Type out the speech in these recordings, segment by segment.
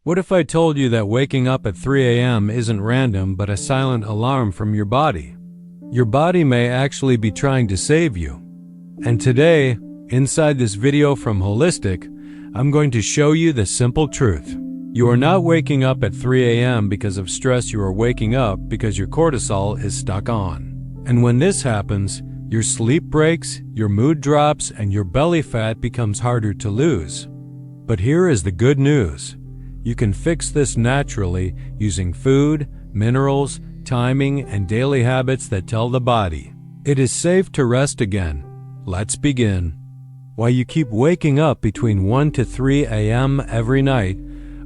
What if I told you that waking up at 3 a.m. isn't random but a silent alarm from your body? Your body may actually be trying to save you. And today, inside this video from Holistic, I'm going to show you the simple truth. You are not waking up at 3 a.m. because of stress. You are waking up because your cortisol is stuck on. And when this happens, your sleep breaks, your mood drops, and your belly fat becomes harder to lose. But here is the good news. You can fix this naturally using food, minerals, timing, and daily habits that tell the body it is safe to rest again. Let's begin. Why you keep waking up between 1 to 3 a.m. every night,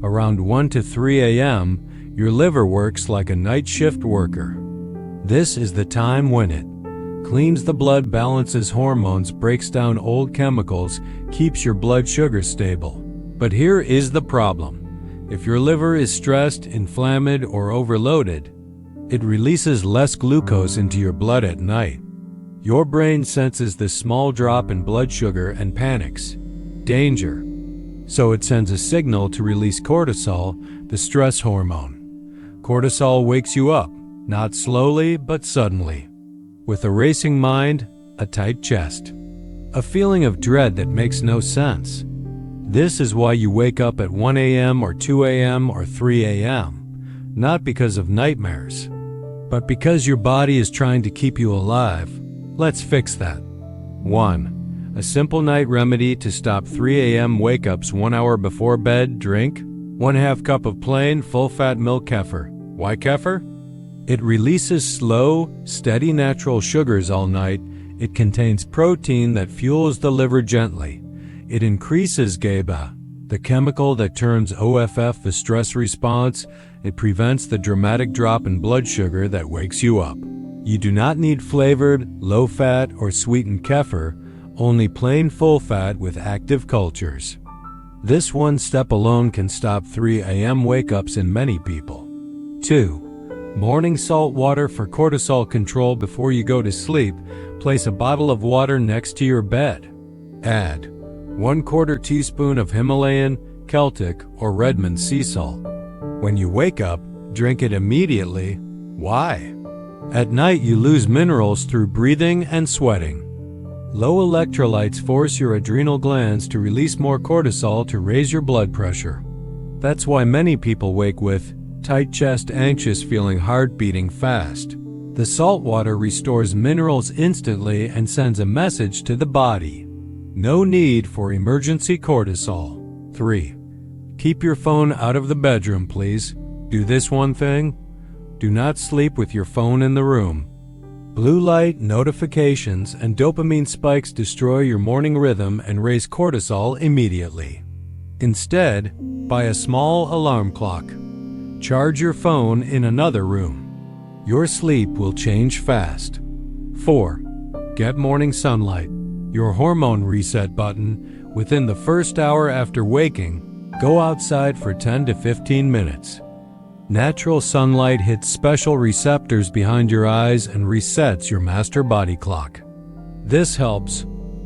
around 1 to 3 a.m., your liver works like a night shift worker. This is the time when it cleans the blood, balances hormones, breaks down old chemicals, keeps your blood sugar stable. But here is the problem. If your liver is stressed, inflamed, or overloaded, it releases less glucose into your blood at night. Your brain senses this small drop in blood sugar and panics. Danger. So it sends a signal to release cortisol, the stress hormone. Cortisol wakes you up, not slowly, but suddenly. With a racing mind, a tight chest, a feeling of dread that makes no sense. This is why you wake up at 1 a.m. or 2 a.m. or 3 a.m., not because of nightmares, but because your body is trying to keep you alive. Let's fix that. 1. A simple night remedy to stop 3 a.m. wake-ups 1 hour before bed. Drink 1/2 cup of plain, full-fat milk kefir. Why kefir? It releases slow, steady natural sugars all night. It contains protein that fuels the liver gently. It increases GABA, the chemical that turns OFF, the stress response. It prevents the dramatic drop in blood sugar that wakes you up. You do not need flavored, low-fat, or sweetened kefir, only plain full-fat with active cultures. This one step alone can stop 3 a.m. wake-ups in many people. 2. Morning salt water for cortisol control. Before you go to sleep, place a bottle of water next to your bed. Add 1/4 teaspoon of Himalayan, Celtic, or Redmond sea salt. When you wake up, drink it immediately. Why? At night you lose minerals through breathing and sweating. Low electrolytes force your adrenal glands to release more cortisol to raise your blood pressure. That's why many people wake with tight chest, anxious, feeling, heart beating fast. The salt water restores minerals instantly and sends a message to the body. No need for emergency cortisol. 3. Keep your phone out of the bedroom, please. Do this one thing. Do not sleep with your phone in the room. Blue light, notifications, and dopamine spikes destroy your morning rhythm and raise cortisol immediately. Instead, buy a small alarm clock. Charge your phone in another room. Your sleep will change fast. 4. Get morning sunlight. Your hormone reset button. Within the first hour after waking, go outside for 10 to 15 minutes. Natural sunlight hits special receptors behind your eyes and resets your master body clock. This helps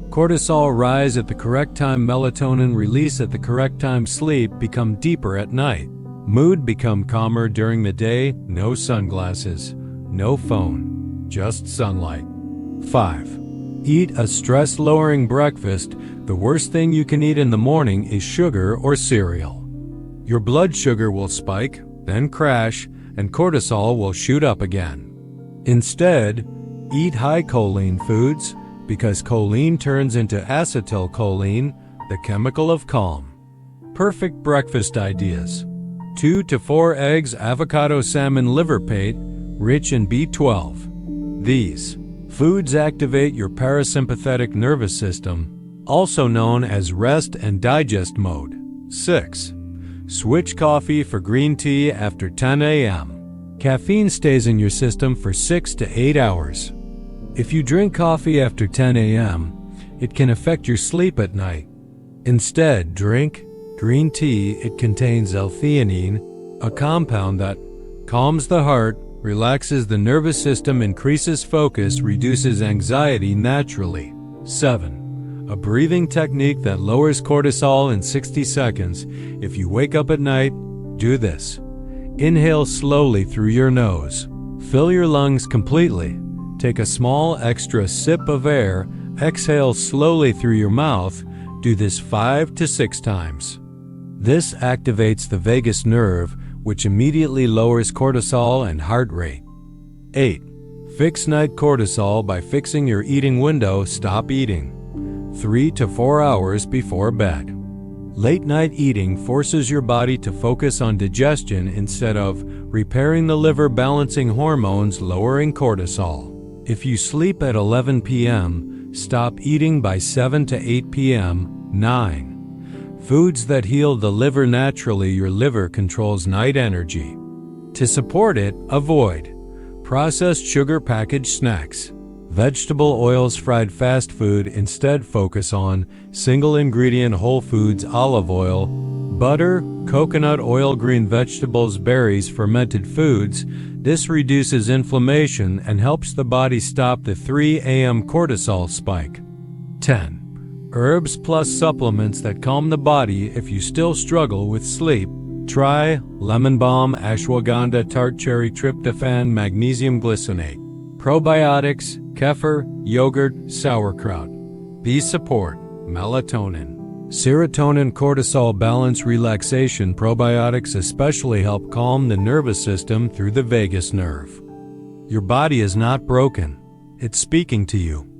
cortisol rise at the correct time, melatonin release at the correct time, sleep become deeper at night, mood become calmer during the day. No sunglasses, no phone, just sunlight. 5. Eat a stress-lowering breakfast. The worst thing you can eat in the morning is sugar or cereal. Your blood sugar will spike, then crash, and cortisol will shoot up again. Instead, eat high choline foods, because choline turns into acetylcholine, the chemical of calm. Perfect breakfast ideas. 2 to 4 eggs, avocado, salmon, liver pate, rich in B12. These foods activate your parasympathetic nervous system, also known as rest and digest mode. 6. Switch coffee for green tea after 10 a.m. Caffeine stays in your system for 6 to 8 hours. If you drink coffee after 10 a.m., it can affect your sleep at night. Instead, drink green tea. It contains L-theanine, a compound that calms the heart, relaxes the nervous system, increases focus, reduces anxiety naturally. 7. A breathing technique that lowers cortisol in 60 seconds. If you wake up at night, Do this. Inhale slowly through your nose. Fill your lungs completely. Take a small extra sip of air. Exhale slowly through your mouth. Do this 5 to 6 times. This activates the vagus nerve, which immediately lowers cortisol and heart rate. 8. Fix night cortisol by fixing your eating window. Stop eating 3 to 4 hours before bed. Late night eating forces your body to focus on digestion instead of repairing the liver, balancing hormones, lowering cortisol. If you sleep at 11 p.m., stop eating by 7 to 8 p.m. 9. Foods that heal the liver naturally. Your liver controls night energy. To support it, avoid processed sugar packaged snacks, vegetable oils, fried fast food. Instead, focus on single ingredient whole foods, olive oil, butter, coconut oil, green vegetables, berries, fermented foods. This reduces inflammation and helps the body stop the 3 a.m. cortisol spike. 10. Herbs plus supplements that calm the body. If you still struggle with sleep, try lemon balm, ashwagandha, tart cherry, tryptophan, magnesium glycinate, probiotics, kefir, yogurt, sauerkraut. B support melatonin, serotonin, cortisol balance, relaxation. Probiotics especially help calm the nervous system through the vagus nerve. Your body is not broken. It's speaking to you.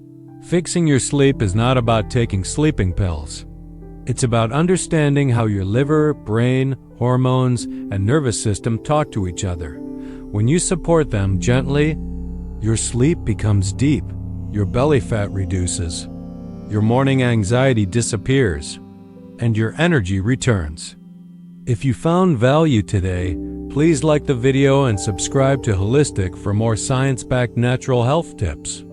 Fixing your sleep is not about taking sleeping pills. It's about understanding how your liver, brain, hormones, and nervous system talk to each other. When you support them gently, your sleep becomes deep, your belly fat reduces, your morning anxiety disappears, and your energy returns. If you found value today, please like the video and subscribe to Holistic for more science-backed natural health tips.